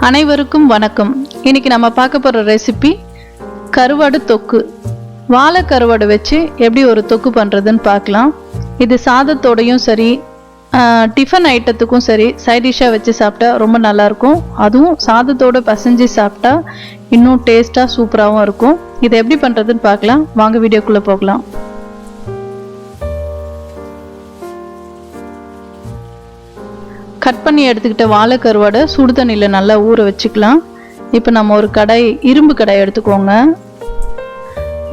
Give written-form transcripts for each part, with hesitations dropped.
அனைவருக்கும் வணக்கம். இன்னைக்கு நம்ம பார்க்க போற ரெசிபி கருவாடு தொக்கு. வாழை கருவாடு வச்சு எப்படி ஒரு தொக்கு பண்றதுன்னு பார்க்கலாம். இது சாதத்தோடையும் சரி, டிஃபன் ஐட்டத்துக்கும் சரி, சைட் டிஷ்ஷாக வச்சு சாப்பிட்டா ரொம்ப நல்லா இருக்கும். அதுவும் சாதத்தோடு பசைஞ்சு சாப்பிட்டா இன்னும் டேஸ்ட்டாக சூப்பராகவும் இருக்கும். இதை எப்படி பண்ணுறதுன்னு பார்க்கலாம். வாங்க வீடியோக்குள்ளே போகலாம். கட் பண்ணி எடுத்துக்கிட்ட வாழை கருவாடை சுடு தண்ணியில் நல்லா ஊற வச்சுக்கலாம். இப்போ நம்ம ஒரு இரும்பு கடாய் எடுத்துக்கோங்க.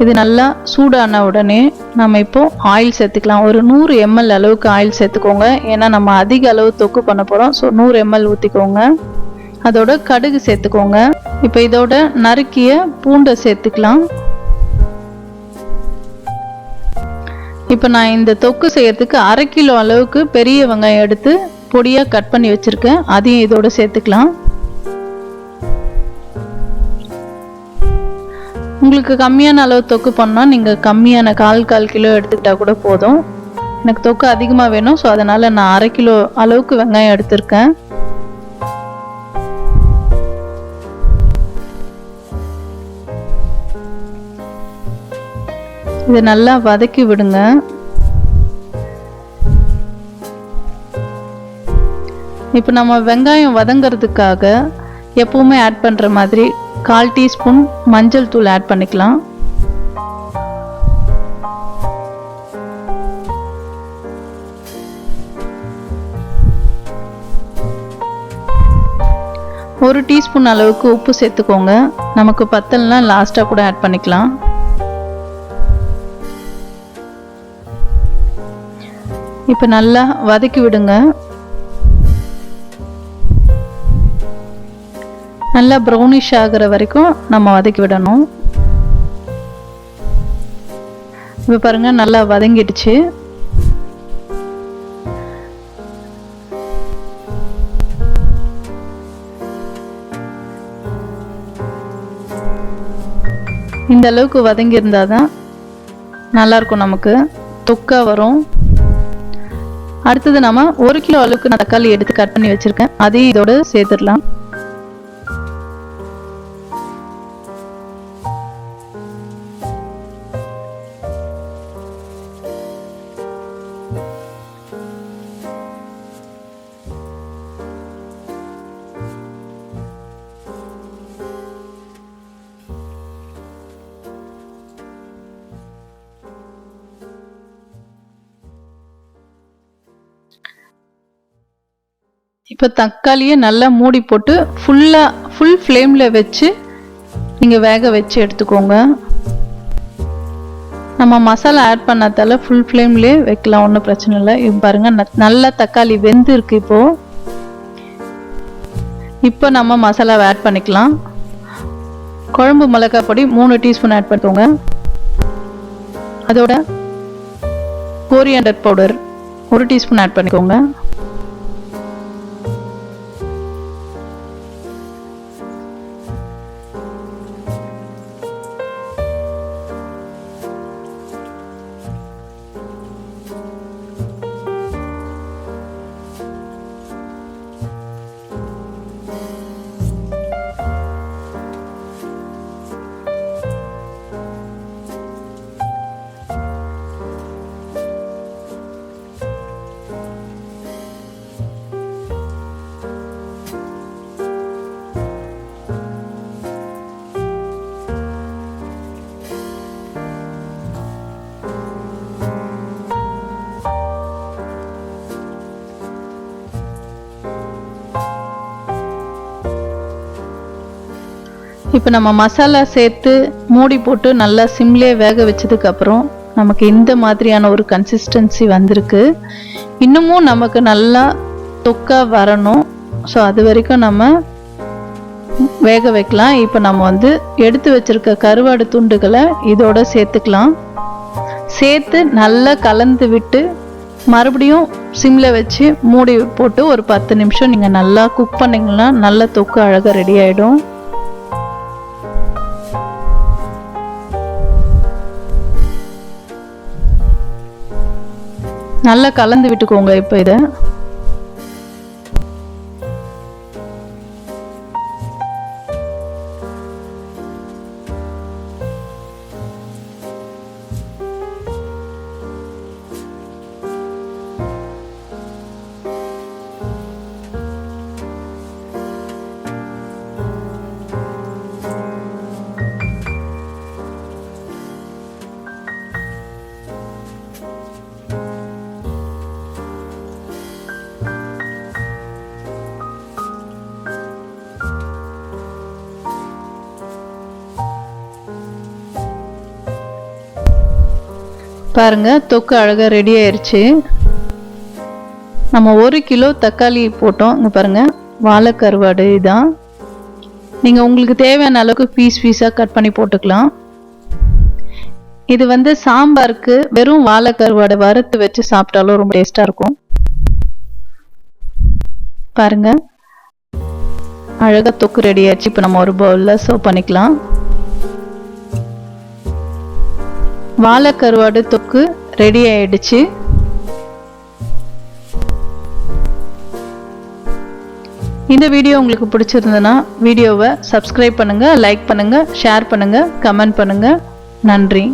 இது நல்லா சூடான உடனே நம்ம இப்போ ஆயில் சேர்த்துக்கலாம். ஒரு 100 ml அளவுக்கு ஆயில் சேர்த்துக்கோங்க. ஏன்னா நம்ம அதிக அளவு தொக்கு பண்ண போகிறோம். ஸோ 100 ml ஊற்றிக்கோங்க. அதோட கடுகு சேர்த்துக்கோங்க. இப்போ இதோட நறுக்கிய பூண்டை சேர்த்துக்கலாம். இப்போ நான் இந்த தொக்கு செய்யறதுக்கு 1/2 கிலோ அளவுக்கு பெரிய வெங்காயம் எடுத்து பொடியாக கட் பண்ணி வச்சுருக்கேன். அதையும் இதோட சேர்த்துக்கலாம். உங்களுக்கு கம்மியான அளவு தொக்கு பண்ணால் நீங்கள் கம்மியான 1/4 கிலோ எடுத்துக்கிட்டால் கூட போதும். எனக்கு தொக்கு அதிகமாக வேணும். ஸோ அதனால் நான் 1/2 கிலோ அளவுக்கு வெங்காயம் எடுத்திருக்கேன். இதை நல்லா வதக்கி விடுங்க. இப்போ நம்ம வெங்காயம் வதங்கிறதுக்காக எப்பவுமே ஆட் பண்ணுற மாதிரி 1/4 டீஸ்பூன் மஞ்சள் தூள் ஆட் பண்ணிக்கலாம். ஒரு டீஸ்பூன் அளவுக்கு உப்பு சேர்த்துக்கோங்க. நமக்கு பத்தலைனா லாஸ்ட்டாக கூட ஆட் பண்ணிக்கலாம். இப்போ நல்லா வதக்கி விடுங்க. நல்லா ப்ரௌனிஷ் ஆகிற வரைக்கும் நம்ம வதக்கி விடணும். இப்போ பாருங்க, நல்லா வதங்கிடுச்சு. இந்த அளவுக்கு வதங்கி இருந்தாதான் நல்லா இருக்கும், நமக்கு தொக்கா வரும். அடுத்தது நம்ம 1 கிலோ அளவுக்கு நான் தக்காளி எடுத்து கட் பண்ணி வச்சிருக்கேன். அதையும் இதோட சேர்த்துடலாம். இப்போ தக்காளியை நல்லா மூடி போட்டு ஃபுல் ஃப்ளேமில் வச்சு நீங்கள் வேக வச்சு எடுத்துக்கோங்க. நம்ம மசாலா ஆட் பண்ணதால ஃபுல் ஃப்ளேம்லேயே வைக்கலாம், ஒன்றும் பிரச்சனை இல்லை. இப்போ பாருங்கள், நல்லா தக்காளி வெந்து இருக்கு. இப்போ நம்ம மசாலாவை ஆட் பண்ணிக்கலாம். குழம்பு மிளகாய் பொடி 3 டீஸ்பூன் ஆட் பண்ணிக்கோங்க. அதோட கோரியண்டர் பவுடர் 1 டீஸ்பூன் ஆட் பண்ணிக்கோங்க. இப்போ நம்ம மசாலா சேர்த்து மூடி போட்டு நல்லா சிம்லே வேக வச்சதுக்கப்புறம் நமக்கு இந்த மாதிரியான ஒரு கன்சிஸ்டன்சி வந்திருக்கு. இன்னமும் நமக்கு நல்லா தொக்கா வரணும். ஸோ அது வரைக்கும் நம்ம வேக வைக்கலாம். இப்போ நம்ம எடுத்து வச்சிருக்க கருவாடு துண்டுகளை இதோட சேர்த்துக்கலாம். சேர்த்து நல்லா கலந்து விட்டு மறுபடியும் சிம்ல வச்சு மூடி போட்டு ஒரு 10 நிமிஷம் நீங்கள் நல்லா குக் பண்ணிங்கன்னா நல்ல தொக்கு அழகாக ரெடி ஆகிடும். நல்லா கலந்து விட்டுக்கோங்க. இப்போ இதை பாருங்க தொக்கு அழகாக ரெடி ஆயிடுச்சு. நம்ம 1 கிலோ தக்காளி போட்டோம். இங்கே பாருங்க வாழை கருவாடு இதான். நீங்கள் உங்களுக்கு தேவையான அளவுக்கு பீஸாக கட் பண்ணி போட்டுக்கலாம். இது வந்து சாம்பாருக்கு வெறும் வாழை கருவாடை வறுத்து வச்சு சாப்பிட்டாலும் ரொம்ப டேஸ்டாக இருக்கும். பாருங்க அழகாக தொக்கு ரெடி ஆயிடுச்சு. இப்போ நம்ம ஒரு பவுலில் சர்வ் பண்ணிக்கலாம். வாழை கருவாடு தொக்கு ரெடி ஆயிடுச்சு. இந்த வீடியோ உங்களுக்கு பிடிச்சிருந்ததுன்னா வீடியோவை சப்ஸ்கிரைப் பண்ணுங்க, லைக் பண்ணுங்க, ஷேர் பண்ணுங்க, கமெண்ட் பண்ணுங்க. நன்றி.